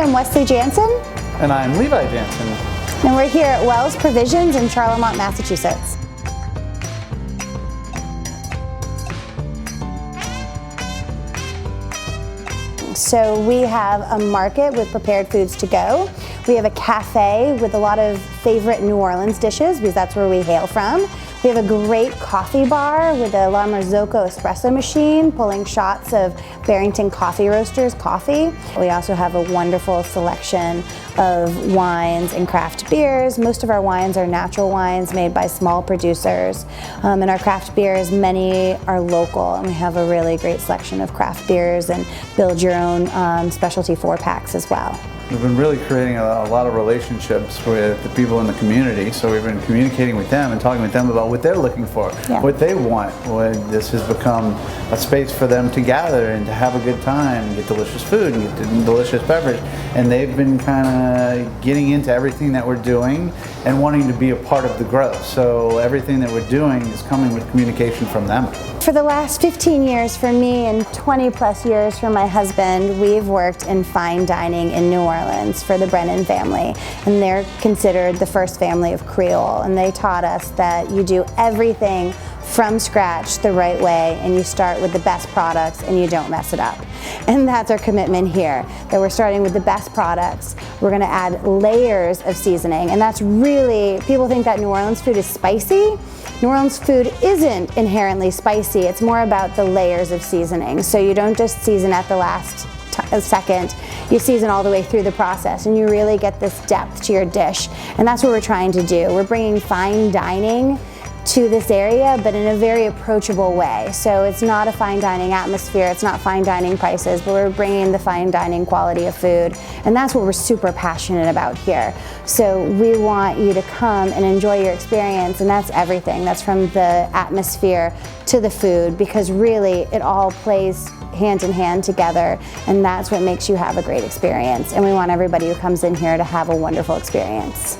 I'm Wesley Jansen. And I'm Levi Jansen. And we're here at Wells Provisions in Charlemont, Massachusetts. So we have a market with prepared foods to go. We have a cafe with a lot of favorite New Orleans dishes because that's where we hail from. We have a great coffee bar with a La Marzocco espresso machine pulling shots of Barrington Coffee Roasters coffee. We also have a wonderful selection of wines and craft beers. Most of our wines are natural wines made by small producers. And our craft beers, many are local, and we have a really great selection of craft beers and build your own specialty 4-packs as well. We've been really creating a lot of relationships with the people in the community, so we've been communicating with them and talking with them about what they're looking for, what they want. This has become a space for them to gather and to have a good time, and get delicious food and get delicious beverage. And they've been kind of getting into everything that we're doing and wanting to be a part of the growth. So everything that we're doing is coming with communication from them. For the last 15 years for me and 20 plus years for my husband, we've worked in fine dining in New Orleans for the Brennan family. And they're considered the first family of Creole. And they taught us that you do everything from scratch the right way, and you start with the best products and you don't mess it up. And that's our commitment here, that we're starting with the best products. We're going to add layers of seasoning, and that's really, people think that New Orleans food is spicy. New Orleans food isn't inherently spicy, it's more about the layers of seasoning. So you don't just season at the last second, you season all the way through the process, and you really get this depth to your dish. And that's what we're trying to do. We're bringing fine dining to this area, but in a very approachable way. So it's not a fine dining atmosphere, it's not fine dining prices, but we're bringing the fine dining quality of food, and that's what we're super passionate about here. So we want you to come and enjoy your experience, and that's everything. That's from the atmosphere to the food, because really it all plays hand in hand together, and that's what makes you have a great experience. And we want everybody who comes in here to have a wonderful experience.